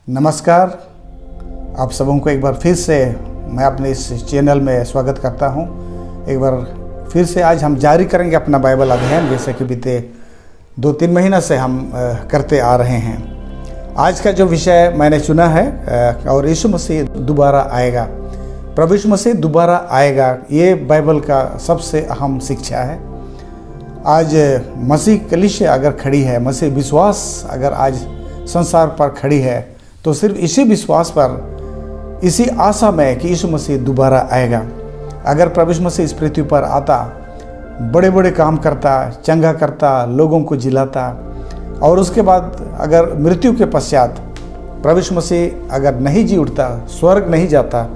नमस्कार। आप सबों को एक बार फिर से मैं अपने इस चैनल में स्वागत करता हूं। एक बार फिर से आज हम जारी करेंगे अपना बाइबल अध्ययन, जैसे कि बीते 2-3 महीना से हम करते आ रहे हैं। आज का जो विषय मैंने चुना है और यीशु मसीह दोबारा आएगा, प्रभु यीशु मसीह दोबारा आएगा, ये बाइबल का सबसे अहम शिक्षा है। आज मसीह कलीसिया अगर खड़ी है, मसीह विश्वास अगर आज संसार पर खड़ी है, तो सिर्फ इसी विश्वास पर, इसी आशा में कि यीशु मसीह दोबारा आएगा। अगर प्रभु यीशु मसीह इस पृथ्वी पर आता, बड़े बड़े काम करता, चंगा करता, लोगों को जिलाता, और उसके बाद अगर मृत्यु के पश्चात प्रभु यीशु मसीह अगर नहीं जी उठता, स्वर्ग नहीं जाता,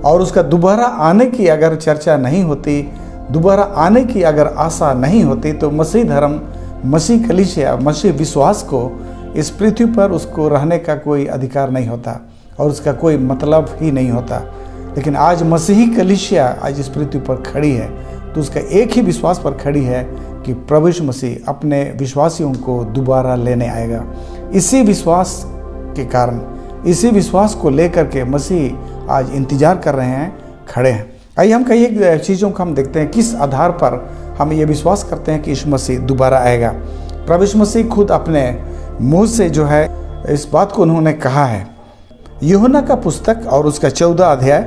और उसका दोबारा आने की अगर चर्चा नहीं होती, दोबारा आने की अगर आशा नहीं होती, तो मसीह धर्म, मसीह कलीसिया, मसीह विश्वास को इस पृथ्वी पर उसको रहने का कोई अधिकार नहीं होता और उसका कोई मतलब ही नहीं होता। लेकिन आज मसीही कलीसिया आज इस पृथ्वी पर खड़ी है, तो उसका एक ही विश्वास पर खड़ी है कि प्रभु यीशु मसीह अपने विश्वासियों को दोबारा लेने आएगा। इसी विश्वास के कारण, इसी विश्वास को लेकर के मसीह आज इंतजार कर रहे हैं, खड़े हैं। आइए हम कई चीज़ों को हम देखते हैं, किस आधार पर हम ये विश्वास करते हैं कि यीशु मसीह दोबारा आएगा। प्रभु यीशु मसीह खुद अपने मुँह से जो है इस बात को उन्होंने कहा है। यूहन्ना का पुस्तक और उसका 14 अध्याय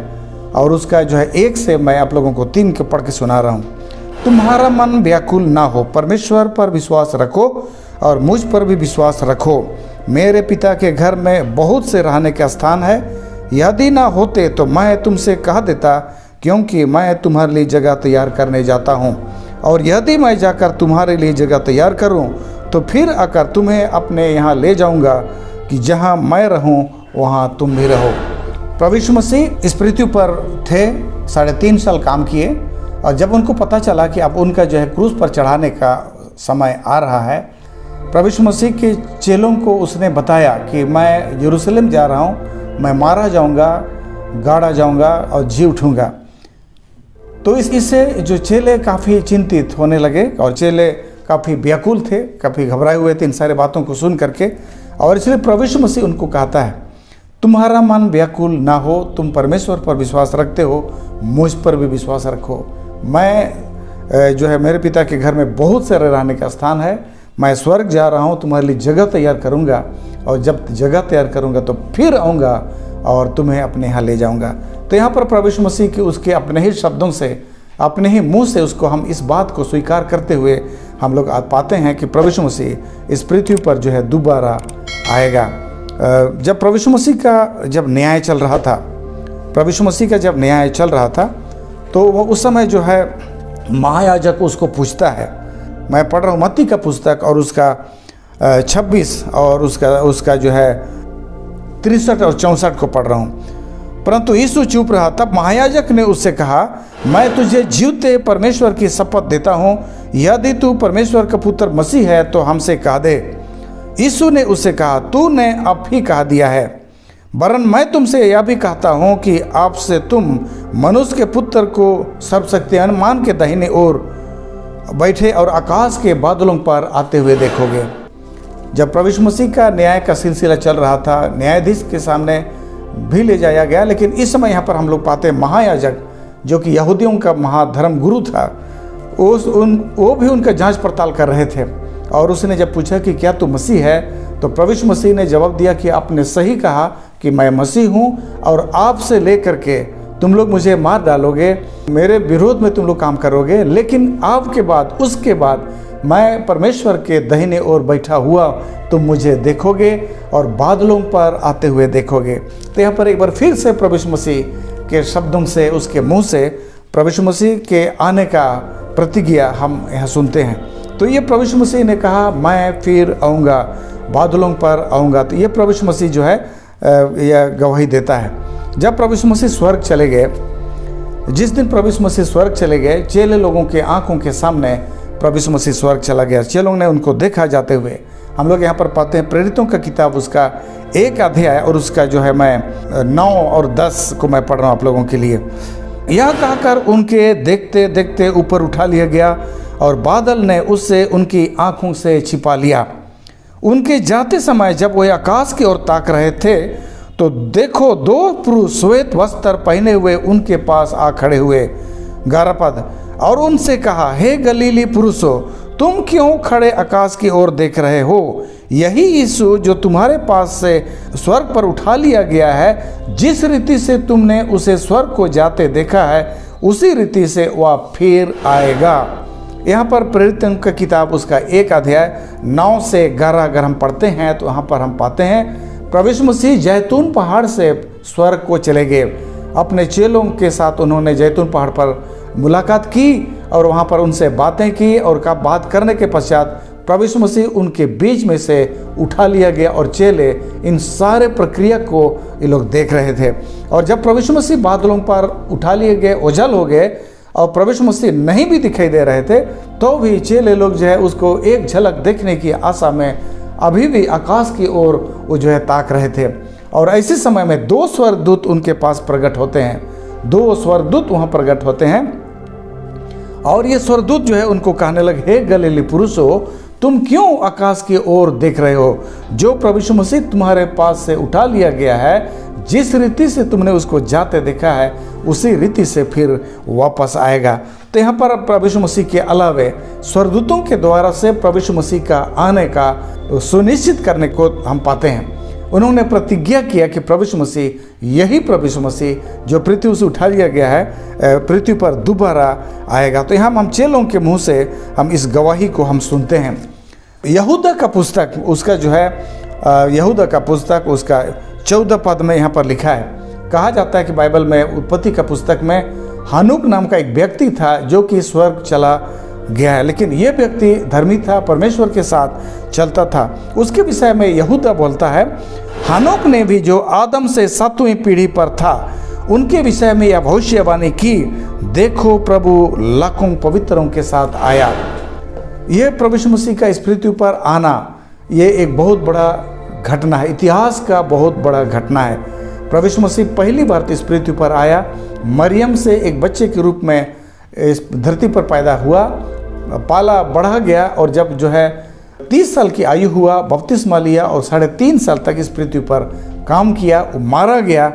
और उसका जो है 1 से मैं आप लोगों को 3 के पढ़ के सुना रहा हूँ। तुम्हारा मन व्याकुल ना हो, परमेश्वर पर विश्वास रखो और मुझ पर भी विश्वास रखो। मेरे पिता के घर में बहुत से रहने का स्थान है, यदि ना होते तो मैं तुमसे कह देता, क्योंकि मैं तुम्हारे लिए जगह तैयार करने जाता हूँ। और यदि मैं जाकर तुम्हारे लिए जगह तैयार करूँ, तो फिर आकर तुम्हें अपने यहाँ ले जाऊँगा, कि जहाँ मैं रहूँ वहाँ तुम भी रहो। प्रभु यीशु मसीह इस पृथ्वी पर थे, 3.5 साल काम किए, और जब उनको पता चला कि अब उनका जो है क्रूस पर चढ़ाने का समय आ रहा है, प्रभु यीशु मसीह के चेलों को उसने बताया कि मैं यरूशलेम जा रहा हूँ, मैं मारा जाऊँगा, गाड़ा जाऊँगा और जी उठूँगा। तो इससे जो चेले काफ़ी चिंतित होने लगे और चेले काफ़ी व्याकुल थे, काफ़ी घबराए हुए थे इन सारे बातों को सुन करके। और इसलिए प्रभु यीशु मसीह उनको कहता है, तुम्हारा मन व्याकुल ना हो, तुम परमेश्वर पर विश्वास रखते हो, मुझ पर भी विश्वास रखो। मैं जो है, मेरे पिता के घर में बहुत सारे रहने का स्थान है, मैं स्वर्ग जा रहा हूँ, तुम्हारे लिए जगह तैयार करूँगा, और जब जगह तैयार करूँगा तो फिर आऊँगा और तुम्हें अपने यहाँ ले जाऊँगा। तो यहाँ पर प्रभु यीशु मसीह के उसके अपने ही शब्दों से, अपने ही मुंह से उसको हम इस बात को स्वीकार करते हुए हम लोग आज पाते हैं कि प्रभु यीशु मसीह इस पृथ्वी पर जो है दोबारा आएगा। जब प्रभु यीशु मसीह का जब न्याय चल रहा था, प्रभु यीशु मसीह का जब न्याय चल रहा था, तो वो उस समय जो है महायाजक उसको पूछता है। मैं पढ़ रहा हूँ मत्ती का पुस्तक और उसका 26 और उसका जो है 63 और 64 को पढ़ रहा हूँ। परंतु यीशु चुप रहा। तब महायाजक ने उससे कहा, मैं तुझे जीवते परमेश्वर की शपथ देता हूँ, यदि तू परमेश्वर का पुत्र मसीह है तो हमसे कह दे। यीशु ने उससे कहा, तूने अब ही कह दिया है, वरन मैं तुमसे यह भी कहता हूँ कि आपसे तुम मनुष्य के पुत्र को सर्वशक्तिमान मान के दाहिने ओर बैठे और आकाश के बादलों पर आते हुए देखोगे। जब प्रभु यीशु मसीह का न्याय का सिलसिला चल रहा था, न्यायाधीश के सामने भी ले जाया गया, लेकिन इस समय यहाँ पर हम लोग पाते हैं महायाजक, जो कि यहूदियों का महाधर्म गुरु था, वो भी उनका जांच पड़ताल कर रहे थे। और उसने जब पूछा कि क्या तू मसीह है, तो प्रभु यीशु मसीह ने जवाब दिया कि आपने सही कहा कि मैं मसीह हूँ, और आपसे लेकर के तुम लोग मुझे मार डालोगे, मेरे विरोध में तुम लोग काम करोगे, लेकिन आपके बाद, उसके बाद मैं परमेश्वर के दाहिने ओर बैठा हुआ तुम मुझे देखोगे और बादलों पर आते हुए देखोगे। तो यहाँ पर एक बार फिर से प्रभु यीशु मसीह के शब्दों से, उसके मुंह से प्रभु यीशु मसीह के आने का प्रतिज्ञा हम यहाँ सुनते हैं। तो ये प्रभु यीशु मसीह ने कहा, मैं फिर आऊँगा, बादलों पर आऊँगा। तो ये प्रभु यीशु मसीह जो है यह गवाही देता है। जब प्रभु यीशु मसीह स्वर्ग चले गए, जिस दिन प्रभु यीशु मसीह स्वर्ग चले गए, चेले लोगों के आंखों के सामने प्रभु यीशु मसीह स्वर्ग चला गया। चेलों ने उनको देखा जाते हुए। हम लोग यहाँ पर पाते हैं प्रेरितों का किताब, उसका 1 अध्याय और उसका जो है मैं 9 और 10 को मैं पढ़ रहा हूँ आप लोगों के लिए। यह कहकर उनके देखते देखते ऊपर उठा लिया गया और बादल ने उससे उनकी आंखों से छिपा लिया। उनके जाते समय जब वे आकाश की ओर ताक रहे थे, तो देखो 2 पुरुष श्वेत वस्त्र पहने हुए उनके पास आ खड़े हुए। 11 पद, और उनसे कहा, हे गलीली पुरुषों, तुम क्यों खड़े आकाश की ओर देख रहे हो? यही यीशु जो तुम्हारे पास से स्वर्ग पर उठा लिया गया है, जिस रीति से तुमने उसे स्वर्ग को जाते देखा है, उसी रीति से वह फिर आएगा। यहाँ पर प्रेरितों की किताब उसका 1 अध्याय 9 से 11 अगर हम पढ़ते हैं तो यहाँ पर हम पाते हैं प्रभु यीशु मसीह जैतून पहाड़ से स्वर्ग को चले गए। अपने चेलों के साथ उन्होंने जैतून पहाड़ पर मुलाकात की और वहाँ पर उनसे बातें की, और बात करने के पश्चात प्रभु यीशु मसीह उनके बीच में से उठा लिया गया और चेले इन सारे प्रक्रिया को ये लोग देख रहे थे। और जब प्रभु यीशु मसीह बादलों पर उठा लिए गए, ओझल हो गए और प्रभु यीशु मसीह नहीं भी दिखाई दे रहे थे, तो भी चेले लोग जो है उसको एक झलक देखने की आशा में अभी भी आकाश की ओर वो जो है ताक रहे थे। और ऐसे समय में 2 स्वर्गदूत उनके पास प्रकट होते हैं। 2 स्वर्गदूत वहाँ प्रकट होते हैं और ये स्वर्गदूत जो है उनको कहने लगे, हे गलीली पुरुषों, तुम क्यों आकाश की ओर देख रहे हो? जो प्रभु यीशु मसीह तुम्हारे पास से उठा लिया गया है, जिस रीति से तुमने उसको जाते देखा है, उसी रीति से फिर वापस आएगा। तो यहाँ पर प्रभु यीशु मसीह के अलावे स्वर्गदूतों के द्वारा से प्रभु यीशु मसीह का आने का सुनिश्चित करने को हम पाते हैं। उन्होंने प्रतिज्ञा किया कि प्रभु यीशु मसीह, यही प्रभु यीशु मसीह जो पृथ्वी से उठा लिया गया है, पृथ्वी पर दोबारा आएगा। तो यहाँ हम चेलों के मुंह से हम इस गवाही को हम सुनते हैं। यहूदा का पुस्तक उसका जो है यहूदा का पुस्तक उसका 14 पद में यहाँ पर लिखा है, कहा जाता है कि बाइबल में उत्पत्ति का पुस्तक में हनूक नाम का एक व्यक्ति था जो कि स्वर्ग चला गया है, लेकिन ये व्यक्ति धर्मी था, परमेश्वर के साथ चलता था। उसके विषय में यहूदा बोलता है, हनोक ने भी जो आदम से 7वीं पीढ़ी पर था, उनके विषय में यह भविष्यवाणी की, देखो प्रभु लाखों पवित्रों के साथ आया। यह प्रभु यीशु मसीह का इस पृथ्वी पर आना, ये एक बहुत बड़ा घटना है, इतिहास का बहुत बड़ा घटना है। प्रभु यीशु मसीह पहली बार इस पृथ्वी पर आया, मरियम से एक बच्चे के रूप में इस धरती पर पैदा हुआ, पाला बढ़ा गया, और जब जो है 30 साल की आयु हुआ, बपतिस्मा लिया और 3.5 साल तक इस पृथ्वी पर काम किया। वो मारा गया,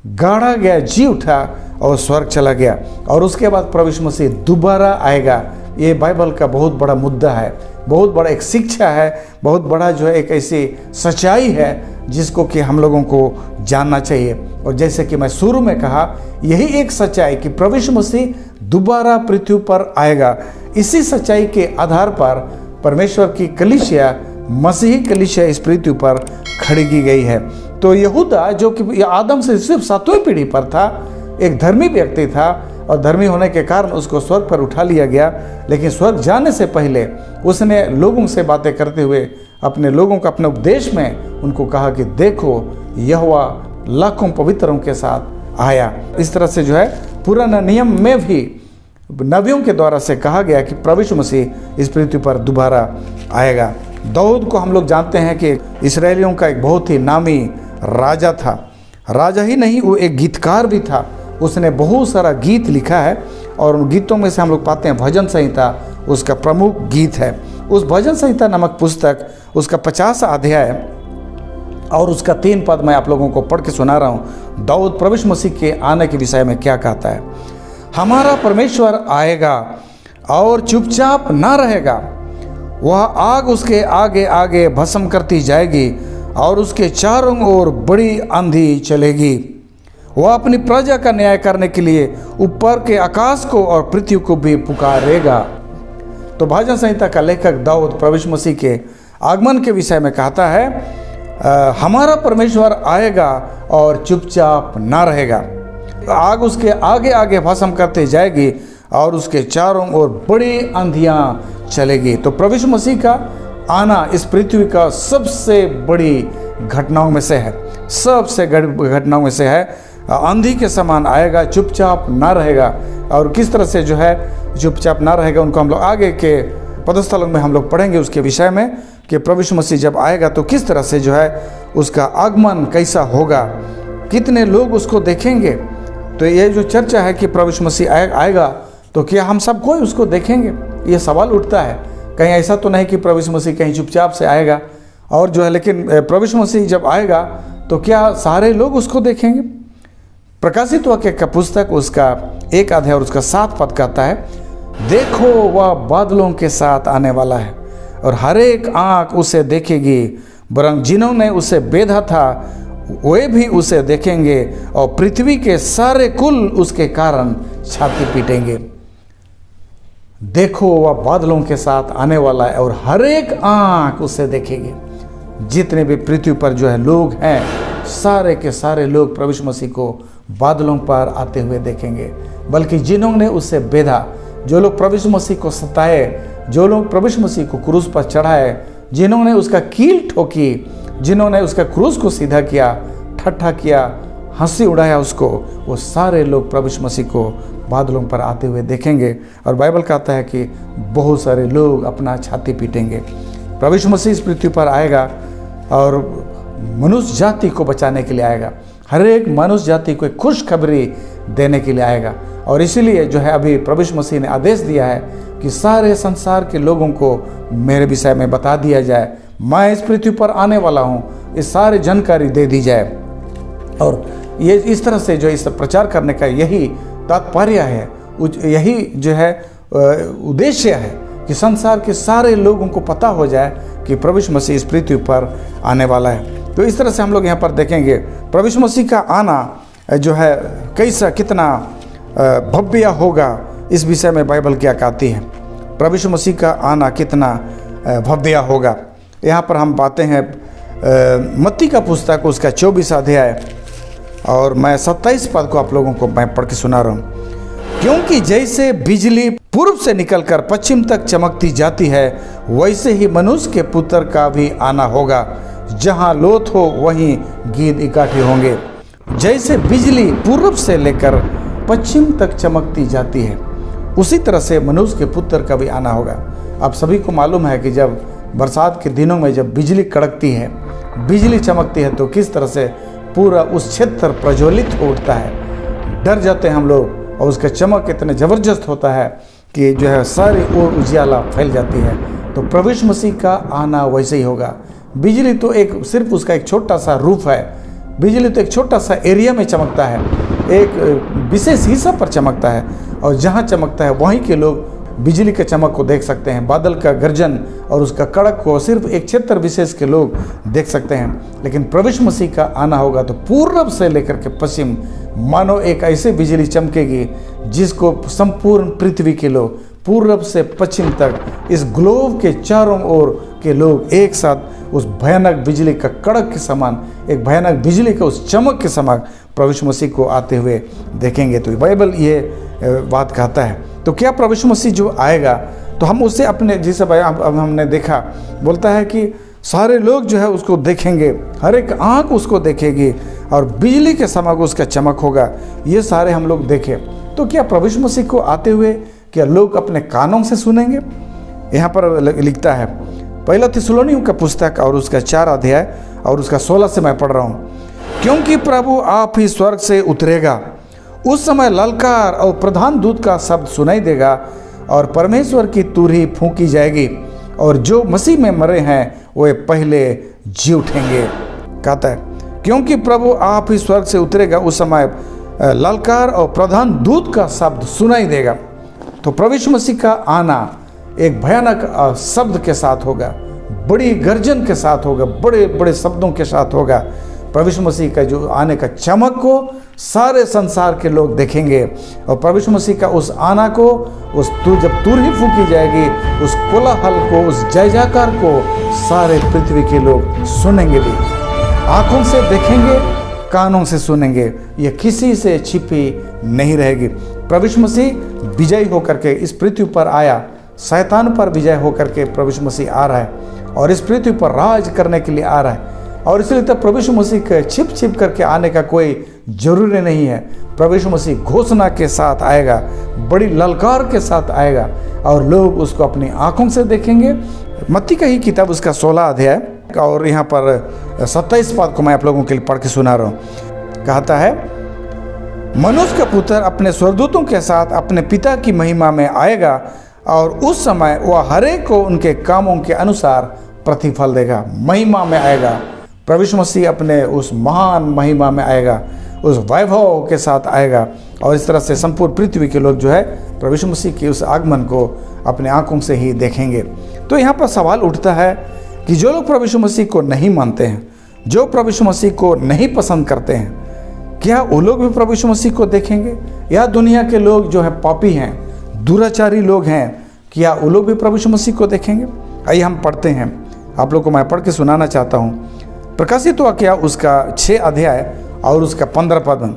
गाड़ा गया, जी उठा और स्वर्ग चला गया, और उसके बाद प्रभु यीशु मसीह दोबारा आएगा। ये बाइबल का बहुत बड़ा मुद्दा है, बहुत बड़ा एक शिक्षा है, बहुत बड़ा जो है एक ऐसी सच्चाई है जिसको कि हम लोगों को जानना चाहिए। और जैसे कि मैं शुरू में कहा, यही एक सच्चाई कि प्रभु यीशु मसीह दोबारा पृथ्वी पर आएगा। इसी सच्चाई के आधार पर परमेश्वर की कलीसिया, मसीही कलीसिया इस पृथ्वी पर खड़ी की गई है। तो यहूदा जो कि आदम से सिर्फ 7वीं पीढ़ी पर था, एक धर्मी व्यक्ति था, और धर्मी होने के कारण उसको स्वर्ग पर उठा लिया गया। लेकिन स्वर्ग जाने से पहले उसने लोगों से बातें करते हुए अपने लोगों को अपने उपदेश में उनको कहा कि देखो यहोवा लाखों पवित्रों के साथ आया। इस तरह से जो है पुराना नियम में भी नबियों के द्वारा से कहा गया कि प्रभु यीशु मसीह इस पृथ्वी पर दोबारा आएगा। दाऊद को हम लोग जानते हैं कि इस्राएलियों का एक बहुत ही नामी राजा था। राजा ही नहीं, वो एक गीतकार भी था। उसने बहुत सारा गीत लिखा है, और उन गीतों में से हम लोग पाते हैं भजन संहिता उसका प्रमुख गीत है। उस भजन संहिता नामक पुस्तक उसका 50 अध्याय और उसका 3 पद मैं आप लोगों को पढ़ के सुना रहा हूँ। दाऊद प्रभु यीशु मसीह के आने के विषय में क्या कहता है, हमारा परमेश्वर आएगा और चुपचाप ना रहेगा, वह आग उसके आगे आगे भस्म करती जाएगी और उसके चारों ओर बड़ी आंधी चलेगी। वह अपनी प्रजा का न्याय करने के लिए ऊपर के आकाश को और पृथ्वी को भी पुकारेगा। तो भजन संहिता का लेखक दाऊद प्रभु यीशु मसीह के आगमन के विषय में कहता है, हमारा परमेश्वर आएगा और चुपचाप ना रहेगा, आग उसके आगे आगे भस्म करते जाएगी और उसके चारों ओर बड़ी आंधियां चलेगी। तो प्रभु यीशु मसीह का आना इस पृथ्वी का सबसे बड़ी घटनाओं में से है, सबसे घटनाओं में से है। आंधी के समान आएगा, चुपचाप ना रहेगा। और किस तरह से जो है चुपचाप ना रहेगा, उनको हम लोग आगे के पदस्थलों में हम लोग पढ़ेंगे उसके विषय में, कि प्रभु यीशु मसीह जब आएगा तो किस तरह से जो है उसका आगमन कैसा होगा, कितने लोग उसको देखेंगे। तो ये जो चर्चा है कि प्रभु यीशु मसीह आएगा, तो क्या हम सब कोई उसको देखेंगे, ये सवाल उठता है। कहीं ऐसा तो नहीं कि प्रभु यीशु मसीह कहीं चुपचाप से आएगा और जो है, लेकिन प्रभु यीशु मसीह जब आएगा तो क्या सारे लोग उसको देखेंगे? प्रकाशित वाक्य का पुस्तक उसका 1 अध्याय और उसका 7 पद कहता है, देखो वह बादलों के साथ आने वाला है और हर एक आँख उसे देखेगी, वरन जिन्होंने उसे बेधा था वे भी उसे देखेंगे और पृथ्वी के सारे कुल उसके कारण छाती पीटेंगे। देखो वह बादलों के साथ आने वाला है और हर एक आँख उसे देखेगी। जितने भी पृथ्वी पर जो है लोग हैं, सारे के सारे लोग प्रभु यीशु मसीह को बादलों पर आते हुए देखेंगे। बल्कि जिन्होंने उसे बेधा, जो लोग प्रभु यीशु मसीह को सताए, जो लोग प्रभु यीशु मसीह को क्रूस पर चढ़ाए, जिन्होंने उसका कील ठोकी, जिन्होंने उसका क्रूस को सीधा किया, ठट्ठा किया, हंसी उड़ाया उसको, वो सारे लोग प्रभु यीशु मसीह को बादलों पर आते हुए देखेंगे। और बाइबल कहता है कि बहुत सारे लोग अपना छाती पीटेंगे। प्रभु यीशु मसीह इस पृथ्वी पर आएगा और मनुष्य जाति को बचाने के लिए आएगा। हर एक मनुष्य जाति को एक खुशखबरी देने के लिए आएगा। और इसीलिए जो है अभी प्रभु यीशु मसीह ने आदेश दिया है कि सारे संसार के लोगों को मेरे विषय में बता दिया जाए, मैं इस पृथ्वी पर आने वाला हूँ, ये सारी जानकारी दे दी जाए। और ये इस तरह से जो इस प्रचार करने का यही तात्पर्य है, यही जो है उद्देश्य है कि संसार के सारे लोगों को पता हो जाए कि प्रभु यीशु मसीह इस पृथ्वी पर आने वाला है। तो इस तरह से हम लोग यहाँ पर देखेंगे प्रभु यीशु मसीह का आना जो है कैसा, कितना भव्य होगा, इस विषय में बाइबल क्या कहती है। प्रभु यीशु मसीह का आना कितना भव्य होगा। यहाँ पर हम पाते हैं मत्ती का पुस्तक उसका 24 अध्याय और मैं 27 पद को आप लोगों को मैं पढ़ के सुना रहा हूँ। क्योंकि जैसे बिजली पूर्व से निकलकर पश्चिम तक चमकती जाती है, वैसे ही मनुष्य के पुत्र का भी आना होगा। जहाँ लोथ हो वहीं गीद इकट्ठे होंगे। जैसे बिजली पूर्व से लेकर पश्चिम तक चमकती जाती है, उसी तरह से मनुष्य के पुत्र का भी आना होगा। आप सभी को मालूम है कि जब बरसात के दिनों में जब बिजली कड़कती है, बिजली चमकती है, तो किस तरह से पूरा उस क्षेत्र प्रज्वलित हो उठता है। डर जाते हैं हम लोग, और उसका चमक इतने ज़बरदस्त होता है कि जो है सारी ओर उजियाला फैल जाती है। तो प्रभु यीशु मसीह का आना वैसे ही होगा। बिजली तो एक सिर्फ उसका एक छोटा सा रूप है। बिजली तो एक छोटा सा एरिया में चमकता है, एक विशेष हिस्सा पर चमकता है, और जहाँ चमकता है वहीं के लोग बिजली के चमक को देख सकते हैं। बादल का गर्जन और उसका कड़क को सिर्फ एक क्षेत्र विशेष के लोग देख सकते हैं। लेकिन प्रभु यीशु मसीह का आना होगा तो पूर्व से लेकर के पश्चिम मानो एक ऐसी बिजली चमकेगी जिसको संपूर्ण पृथ्वी के लोग पूर्व से पश्चिम तक इस ग्लोब के चारों ओर के लोग एक साथ उस भयानक बिजली का कड़क के समान, एक भयानक बिजली का उस चमक के समान प्रभु यीशु मसीह को आते हुए देखेंगे। तो बाइबल ये बात कहता है। तो क्या प्रभु यीशु मसीह जो आएगा तो हम उससे अपने, जैसे भाई अब हमने देखा, बोलता है कि सारे लोग जो है उसको देखेंगे, हर एक आँख उसको देखेगी और बिजली के समान उसका चमक होगा। ये सारे हम लोग देखें तो क्या प्रभु यीशु मसीह को आते हुए क्या लोग अपने कानों से सुनेंगे? यहाँ पर लिखता है पहला थिस्सलुनीकियों का पुस्तक और उसका 4 अध्याय और उसका 16 से मैं पढ़ रहा हूँ। क्योंकि प्रभु आप ही स्वर्ग से उतरेगा, उस समय ललकार और प्रधान दूत का शब्द सुनाई देगा और परमेश्वर की तुरही फूंकी जाएगी और जो मसीह में मरे हैं वे पहले जी उठेंगे। कहता है क्योंकि प्रभु आप ही स्वर्ग से उतरेगा, उस समय ललकार और प्रधान दूत का शब्द सुनाई देगा। तो प्रभु यीशु मसीह का आना एक भयानक शब्द के साथ होगा, बड़ी गर्जन के साथ होगा, बड़े बड़े शब्दों के साथ होगा। प्रभु यीशु मसीह का जो आने का चमक को सारे संसार के लोग देखेंगे और प्रभु यीशु मसीह का उस आना को, जब तुरही फूंकी जाएगी, उस कोलाहल को, उस जय जयकार को सारे पृथ्वी के लोग सुनेंगे भी, आंखों से देखेंगे, कानों से सुनेंगे। ये किसी से छिपी नहीं रहेगी। प्रभु यीशु मसीह विजयी होकर के इस पृथ्वी पर आया, शैतान पर विजय होकर के प्रभु यीशु मसीह आ रहा है और इस पृथ्वी पर राज करने के लिए आ रहा है। और इसलिए तब प्रभु यीशु मसीह के छिप छिप करके आने का कोई जरूरी नहीं है। प्रभु यीशु मसीह घोषणा के साथ आएगा, बड़ी ललकार के साथ आएगा और लोग उसको अपनी आंखों से देखेंगे। मत्ती का ही किताब उसका 16 अध्याय और यहाँ पर 27 पद को मैं आप लोगों के लिए पढ़ के सुना रहा हूँ। कहता है मनुष्य का पुत्र अपने स्वर्गदूतों के साथ अपने पिता की महिमा में आएगा और उस समय वह हरेक को उनके कामों के अनुसार प्रतिफल देगा, महिमा में आएगा। प्रभु यीशु मसीह अपने उस महान महिमा में आएगा, उस वैभव के साथ आएगा और इस तरह से संपूर्ण पृथ्वी के लोग जो है प्रभु यीशु मसीह के उस आगमन को अपने आंखों से ही देखेंगे। तो यहाँ पर सवाल उठता है कि जो लोग प्रभु यीशु मसीह को नहीं मानते हैं, जो प्रभु यीशु मसीह को नहीं पसंद करते हैं, क्या वो लोग भी प्रभु यीशु मसीह को देखेंगे? या दुनिया के लोग जो है पापी हैं, दुराचारी लोग हैं, क्या वो लोग भी प्रभु यीशु मसीह को देखेंगे? आइए हम पढ़ते हैं, आप लोग को मैं पढ़ के सुनाना चाहता हूँ। प्रकाशित वाक्या उसका 6 अध्याय और उसका 15 पद।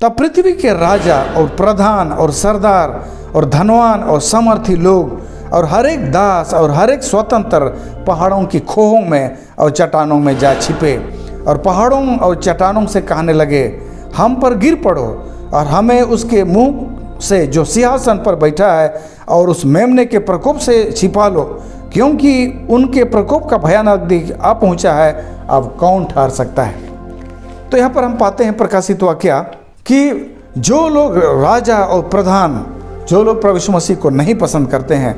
तब पृथ्वी के राजा और प्रधान और सरदार और धनवान और समर्थी लोग और हर एक दास और हर एक स्वतंत्र पहाड़ों की खोहों में और चट्टानों में जा छिपे और पहाड़ों और चट्टानों से कहने लगे, हम पर गिर पड़ो और हमें उसके मुंह से जो सिंहासन पर बैठा है और उस मेमने के प्रकोप से छिपा लो, क्योंकि उनके प्रकोप का भयानक दिन आ पहुंचा है, अब कौन ठहर सकता है। तो यहाँ पर हम पाते हैं प्रकाशित वाक्या कि जो लोग राजा और प्रधान, जो लोग प्रभु यीशु मसीह को नहीं पसंद करते हैं,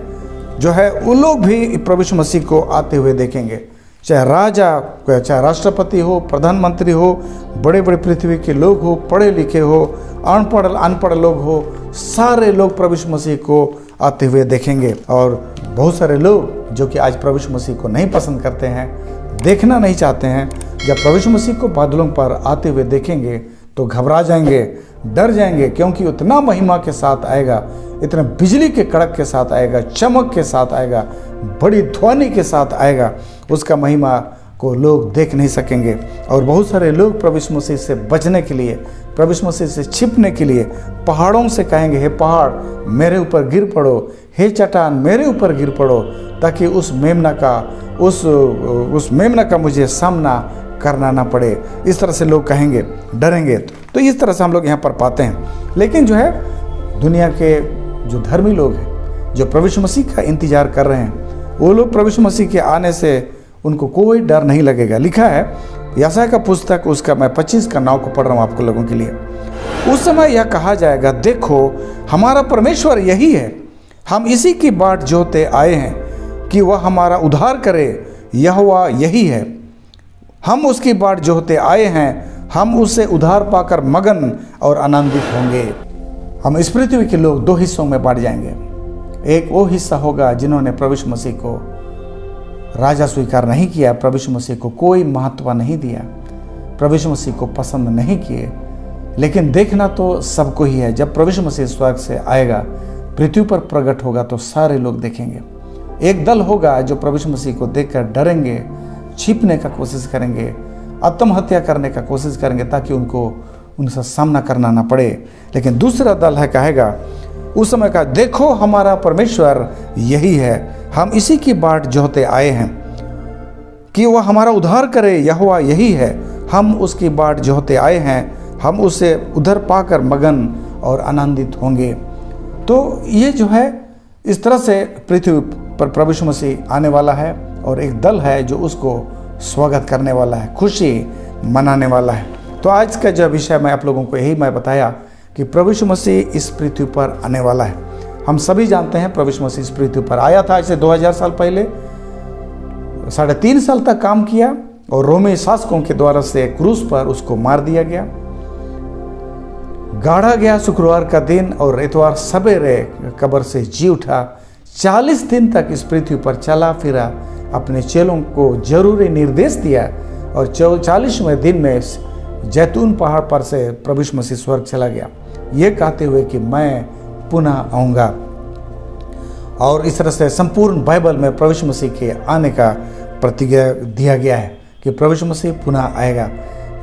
जो है वो लोग भी प्रभु यीशु मसीह को आते हुए देखेंगे। चाहे राजा, चाहे राष्ट्रपति हो, प्रधानमंत्री हो, बड़े बड़े पृथ्वी के लोग हो, पढ़े लिखे हो, अनपढ़ लोग हो, सारे लोग प्रभु यीशु मसीह को आते हुए देखेंगे। और बहुत सारे लोग जो कि आज प्रभु यीशु मसीह को नहीं पसंद करते हैं, देखना नहीं चाहते हैं, जब प्रभु यीशु मसीह को बादलों पर आते हुए देखेंगे तो घबरा जाएंगे, डर जाएंगे, क्योंकि उतना महिमा के साथ आएगा, इतना बिजली के कड़क के साथ आएगा, चमक के साथ आएगा, बड़ी ध्वनि के साथ आएगा। उसका महिमा को लोग देख नहीं सकेंगे। और बहुत सारे लोग प्रभु यीशु मसीह से बचने के लिए, प्रभु यीशु मसीह से छिपने के लिए पहाड़ों से कहेंगे, हे पहाड़ मेरे ऊपर गिर पड़ो, हे चट्टान मेरे ऊपर गिर पड़ो, ताकि उस मेमना का मुझे सामना करना ना पड़े। इस तरह से लोग कहेंगे, डरेंगे। तो इस तरह से हम लोग यहाँ पर पाते हैं। लेकिन जो है दुनिया के जो धर्मी लोग हैं, जो प्रभु यीशु मसीह का इंतजार कर रहे हैं, वो लोग प्रभु यीशु मसीह के आने से उनको कोई डर नहीं लगेगा। लिखा है यशायाह का पुस्तक, उसका मैं 25 का 9 को पढ़ रहा हूँ आपको लोगों के लिए। उस समय यह कहा जाएगा, देखो हमारा परमेश्वर यही है, हम इसी की बाट जोहते आए हैं कि वह हमारा उद्धार करे, यहोवा यही है, हम उसकी बाट जोहते आए हैं, हम उससे उद्धार पाकर मगन और आनंदित होंगे। हम इस पृथ्वी के लोग 2 हिस्सों में बांट जाएंगे। एक वो हिस्सा होगा जिन्होंने प्रभु यीशु मसीह को राजा स्वीकार नहीं किया, प्रभु यीशु मसीह को कोई महत्व नहीं दिया, प्रभु यीशु मसीह को पसंद नहीं किए। लेकिन देखना तो सबको ही है। जब प्रभु यीशु मसीह स्वर्ग से आएगा, पृथ्वी पर प्रकट होगा, तो सारे लोग देखेंगे। एक दल होगा जो प्रभु यीशु मसीह को देखकर डरेंगे, छिपने का कोशिश करेंगे, आत्महत्या करने का कोशिश करेंगे, ताकि उनको उनसे सामना करना ना पड़े। लेकिन दूसरा दल है, कहेगा उस समय का, देखो हमारा परमेश्वर यही है, हम इसी की बाट जोहते आए हैं कि वह हमारा उद्धार करे, यहोवा यही है, हम उसकी बाट जोहते आए हैं, हम उसे उधर पाकर मगन और आनंदित होंगे। तो ये जो है इस तरह से पृथ्वी पर प्रभु यीशु मसीह आने वाला है, और एक दल है जो उसको स्वागत करने वाला है, खुशी मनाने वाला है। तो आज का जो विषय मैं आप लोगों को यही मैं बताया कि प्रभु यीशु मसीह इस पृथ्वी पर आने वाला है। हम सभी जानते हैं प्रभु यीशु मसीह इस पृथ्वी पर आया था, ऐसे 2000 साल पहले 3.5 साल तक काम किया, और रोमी शासकों के द्वारा से क्रूस पर उसको मार दिया गया, गाड़ा गया शुक्रवार का दिन, और इतवार सवेरे कब्र से जी उठा। 40 दिन तक इस पृथ्वी पर चला फिरा, अपने चेलों को जरूरी निर्देश दिया, और 40वें दिन में जैतून पहाड़ पर से प्रभु यीशु मसीह स्वर्ग चला गया, ये कहते हुए कि मैं पुनः आऊँगा। और इस तरह से संपूर्ण बाइबल में प्रभु यीशु मसीह के आने का प्रतिज्ञा दिया गया है कि प्रभु यीशु मसीह पुनः आएगा।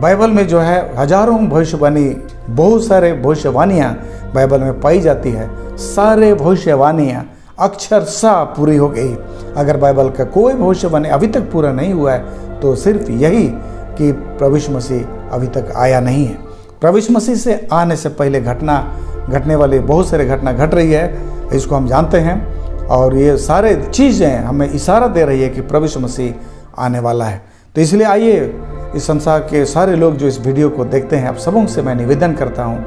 बाइबल में जो है हजारों भविष्यवाणी, बहुत सारे भविष्यवाणियाँ बाइबल में पाई जाती है। सारे भविष्यवाणियाँ अक्षरशः पूरी हो गई। अगर बाइबल का कोई भविष्यवाणी अभी तक पूरा नहीं हुआ है, तो सिर्फ यही कि प्रभु यीशु मसीह अभी तक आया नहीं है। प्रभु यीशु मसीह से आने से पहले घटने वाली बहुत सारे घटना घट रही है, इसको हम जानते हैं, और ये सारे चीज़ें हमें इशारा दे रही है कि प्रभु यीशु मसीह आने वाला है। तो इसलिए आइए, इस संसार के सारे लोग जो इस वीडियो को देखते हैं, आप सबों से मैं निवेदन करता हूँ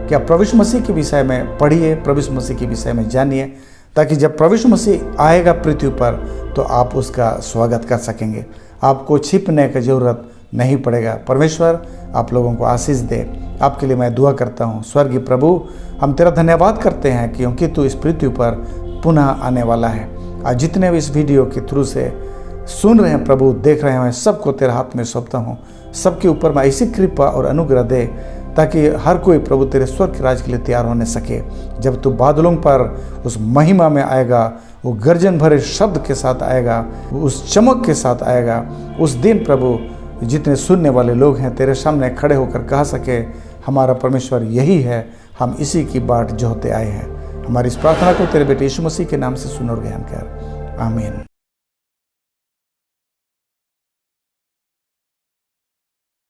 कि आप प्रभु यीशु मसीह के विषय में पढ़िए, प्रभु यीशु मसीह के विषय में जानिए, ताकि जब प्रभु यीशु मसीह आएगा पृथ्वी पर तो आप उसका स्वागत कर सकेंगे। आपको छिपने की ज़रूरत नहीं पड़ेगा। परमेश्वर आप लोगों को आशीष दे। आपके लिए मैं दुआ करता हूँ। स्वर्गीय प्रभु, हम तेरा धन्यवाद करते हैं क्योंकि तू इस पृथ्वी पर पुनः आने वाला है। आज जितने भी इस वीडियो के थ्रू से सुन रहे हैं प्रभु, देख रहे हैं, सबको तेरे हाथ में सौंपता हूँ। सबके ऊपर मैं ऐसी कृपा और अनुग्रह दे ताकि हर कोई प्रभु तेरे स्वर्ग के राज के लिए तैयार होने सके। जब तू बादलों पर उस महिमा में आएगा, वो गर्जन भरे शब्द के साथ आएगा, उस चमक के साथ आएगा, उस दिन प्रभु जितने सुनने वाले लोग हैं तेरे सामने खड़े होकर कह सके, हमारा परमेश्वर यही है, हम इसी की बाट जोहते आए हैं। हमारी इस प्रार्थना को तेरे बेटे यीशु मसीह के नाम से सुन और ग्रहण कर। आमीन।